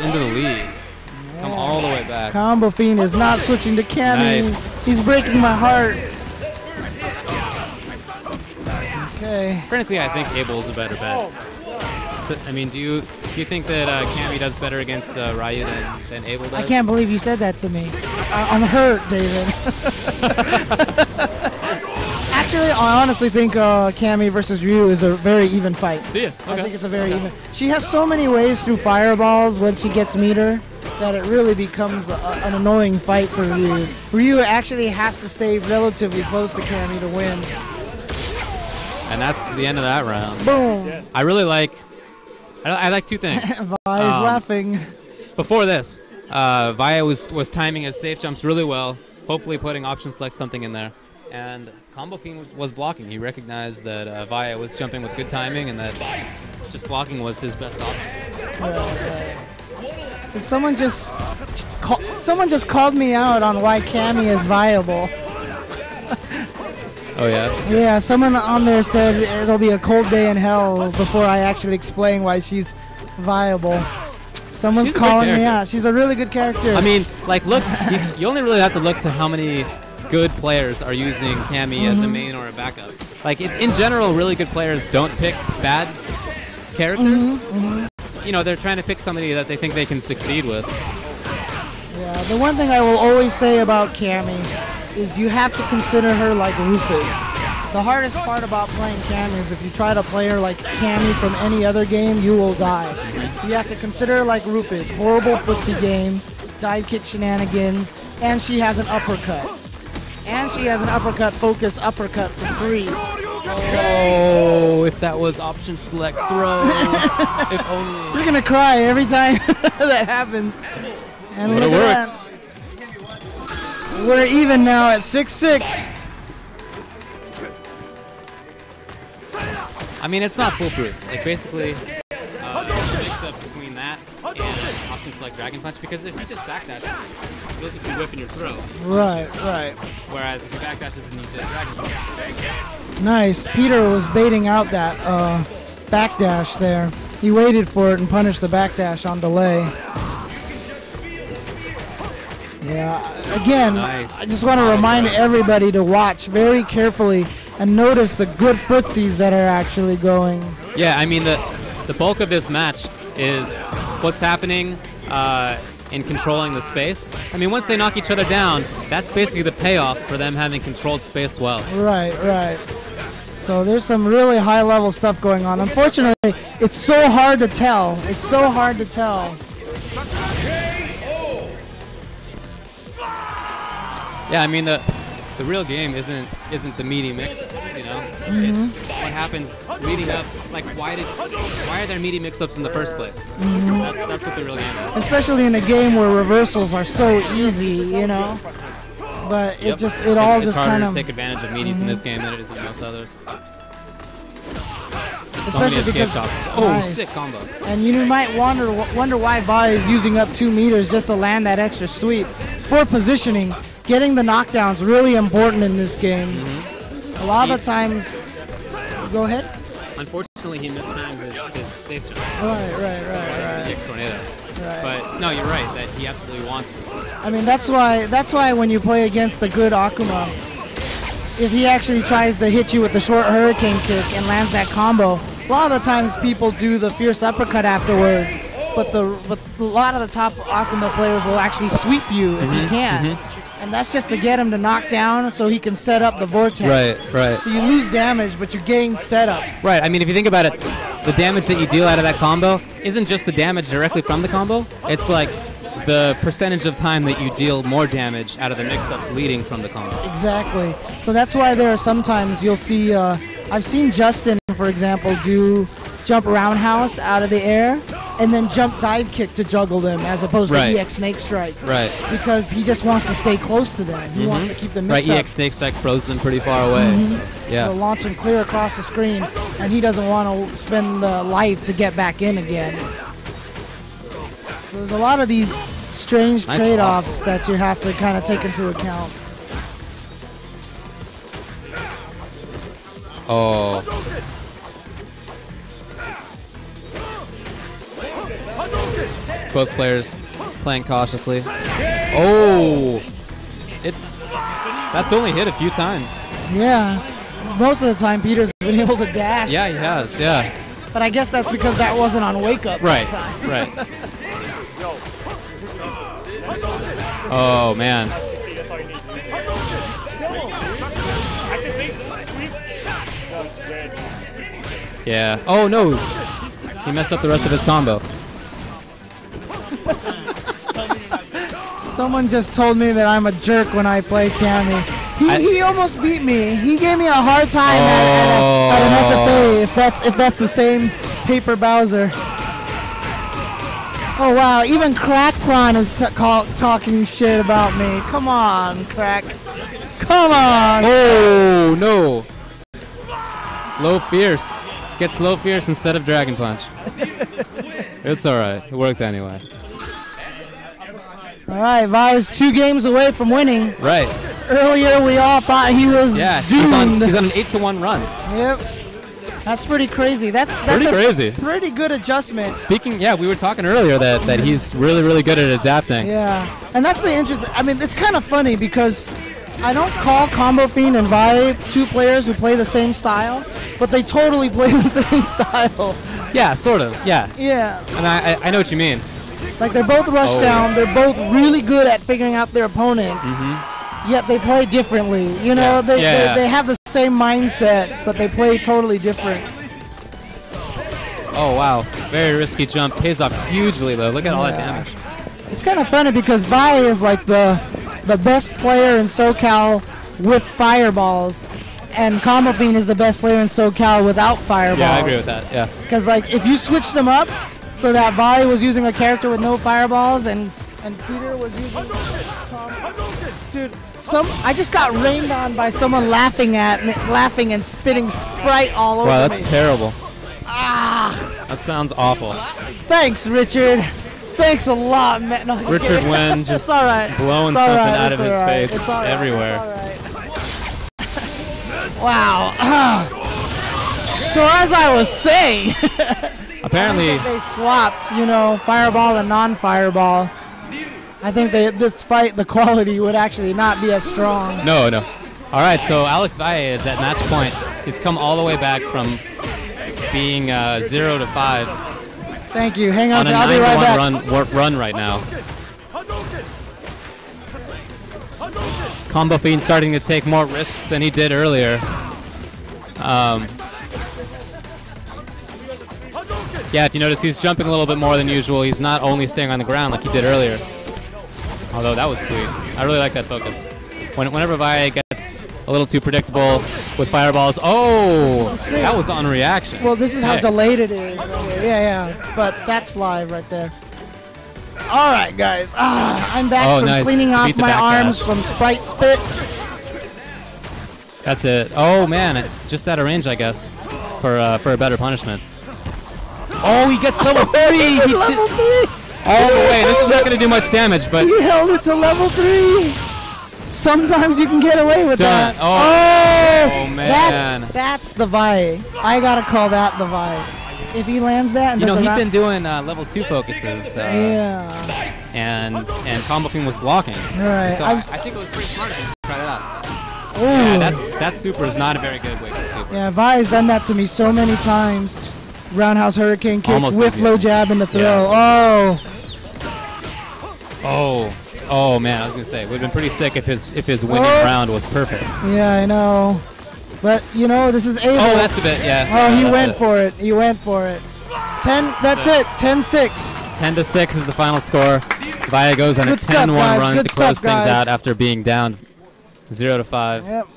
into the lead. Come all the way back. Combofiend is not switching to Cammy. Nice. He's breaking my heart. Okay. Frankly, I think Abel's a better bet. I mean, do you think that Cammy does better against Ryu than Abel does? I can't believe you said that to me. I'm hurt, David. Actually, I honestly think Cammy versus Ryu is a very even fight. Do you? Okay. I think it's a very even. She has so many ways through fireballs when she gets meter that it really becomes an annoying fight for Ryu. Ryu actually has to stay relatively close to Cammy to win. And that's the end of that round. Boom. I really like. I like two things. Valle is laughing. Before this, Valle was timing his safe jumps really well, hopefully putting option select something in there. And Combofiend was blocking. He recognized that Valle was jumping with good timing and that just blocking was his best option. Right. Someone just called me out on why Cammy is viable. Oh, yeah? Yeah, someone on there said it'll be a cold day in hell before I actually explain why she's viable. Someone's calling me out. She's a really good character. I mean, like, look, you only really have to look to how many good players are using Cammy as a main or a backup. Like, in general, really good players don't pick bad characters. You know, they're trying to pick somebody that they think they can succeed with. Yeah, the one thing I will always say about Cammy is you have to consider her like Rufus. The hardest part about playing Cammy is if you try to play her like Cammy from any other game, you will die. You have to consider her like Rufus. Horrible footsie game, dive kick shenanigans, and she has an uppercut. And she has an uppercut focus uppercut for free. Oh, if that was option select throw. If only. You're gonna cry every time that happens. And would have worked. We're even now at 6-6. I mean, it's not foolproof. Like, basically, there's a mix-up between that and option select Dragon Punch, because if you just backdashes, you'll just be whipping your throw. Right. Whereas if you backdashes and you did Dragon Punch. Nice. Peter was baiting out that backdash there. He waited for it and punished the backdash on delay. Yeah, again, nice. I just want to remind everybody to watch very carefully and notice the good footsies that are actually going. Yeah, I mean, the bulk of this match is what's happening in controlling the space. I mean, once they knock each other down, that's basically the payoff for them having controlled space well. Right. So there's some really high-level stuff going on. Unfortunately, it's so hard to tell. Yeah, I mean, the real game isn't the meaty mix-ups, you know? It's what happens leading up. Like, why are there meaty mix-ups in the first place? That's what the real game is. Especially in a game where reversals are so easy, you know? But it all just kind of... It's harder to take advantage of meaties in this game than it is in most others. Especially because... Nice. Sick combo. And you might wonder why Valle is using up 2 meters just to land that extra sweep. For positioning, getting the knockdown's really important in this game. A lot of the times... Go ahead. Unfortunately, he mistimed his safe jump. Right. The X-Tornado. Right. But no, you're right that he absolutely wants. I mean, that's why when you play against a good Akuma, if he actually tries to hit you with the short hurricane kick and lands that combo, a lot of the times people do the fierce uppercut afterwards. But a lot of the top Akuma players will actually sweep you if he can. And that's just to get him to knock down so he can set up the vortex. Right. So you lose damage, but you gain setup. Right. I mean, if you think about it, the damage that you deal out of that combo isn't just the damage directly from the combo. It's like the percentage of time that you deal more damage out of the mix-ups leading from the combo. Exactly. So that's why there are sometimes you'll see, I've seen Justin, for example, do jump roundhouse out of the air and then jump dive kick to juggle them as opposed to EX Snake Strike. Right. Because he just wants to stay close to them. He wants to keep the mix up. Right, EX Snake Strike throws them pretty far away. So, yeah. He'll launch them clear across the screen, and he doesn't want to spend the life to get back in again. So there's a lot of these strange trade-offs that you have to kind of take into account. Oh. Both players playing cautiously. Oh, that's only hit a few times. Yeah, most of the time Peter's been able to dash. Yeah, he has. Yeah. But I guess that's because that wasn't on wake up. Right. That time. Right. Oh man. Yeah. Oh no. He messed up the rest of his combo. Someone just told me that I'm a jerk when I play Cammy. He almost beat me. He gave me a hard time at an FFA, if that's the same Paper Bowser. Oh wow, even Crack Prawn is talking shit about me. Come on, Crack. Come on. Oh no. Low Fierce. Gets Low Fierce instead of Dragon Punch. It's alright. It worked anyway. Alright, Valle's 2 games away from winning. Right. Earlier we all thought he was doomed. He's on an 8-1 run. Yep. That's pretty crazy. That's pretty crazy. Pretty good adjustment. Speaking, we were talking earlier that he's really, really good at adapting. Yeah. And that's the interesting, I mean, it's kind of funny because I don't call Combofiend and Valle 2 players who play the same style, but they totally play the same style. Yeah, sort of. Yeah. Yeah. And I know what you mean. Like they're both rush down. They're both really good at figuring out their opponents. Yet they play differently. You know, they have the same mindset, but they play totally different. Oh wow, very risky jump. Pays off hugely though. Look at all that damage. It's kind of funny because Valle is like the best player in SoCal with fireballs, and Combofiend is the best player in SoCal without fireballs. Yeah, I agree with that. Yeah. Because like if you switch them up, so that Valle was using a character with no fireballs and Peter was using. Dude, I just got rained on by someone laughing and spitting Sprite all over me. Wow, that's terrible. Ah! That sounds awful. Thanks, Richard. Thanks a lot, man. No, Richard Wynn just blowing something out of his face everywhere. Wow. So as I was saying, apparently they swapped, you know, fireball and non-fireball. I think this fight, the quality would actually not be as strong. No. All right, so Alex Valle is at match point. He's come all the way back from being 0 to 5. Thank you. Hang on, I'll be right back. Run right now. Combofiend starting to take more risks than he did earlier. Yeah, if you notice, he's jumping a little bit more than usual. He's not only staying on the ground like he did earlier. Although that was sweet. I really like that focus. Whenever Valle gets a little too predictable with fireballs, that was on reaction. Well, this is how delayed it is. Yeah. But that's live right there. All right, guys. I'm back from cleaning off my arms from Sprite Spit. That's it. Oh man, just out of range, I guess, for a better punishment. Oh, he gets level 3. Level 3. All the way. This is not going to do much damage, but he held it to level 3. Sometimes you can get away with that. Oh man. That's the Valle. I gotta call that the Valle. If he lands that, and he'd been doing level 2 focuses. And Combofiend was blocking. Right. So I think it was pretty smart to try it out. Yeah, that super is not a very good wake up super. Yeah, Valle's done that to me so many times. Just roundhouse hurricane kick with low jab and the throw. Yeah. Oh man, I was gonna say it would have been pretty sick if his winning round was perfect. Yeah, I know. But you know, this is able. Oh, that's a bit, yeah. Oh, he went for it. He went for it. 10. That's it. 10-6. 10-6 is the final score. Valle goes on a 10-1 run to close things out after being down 0 to 5. Yep.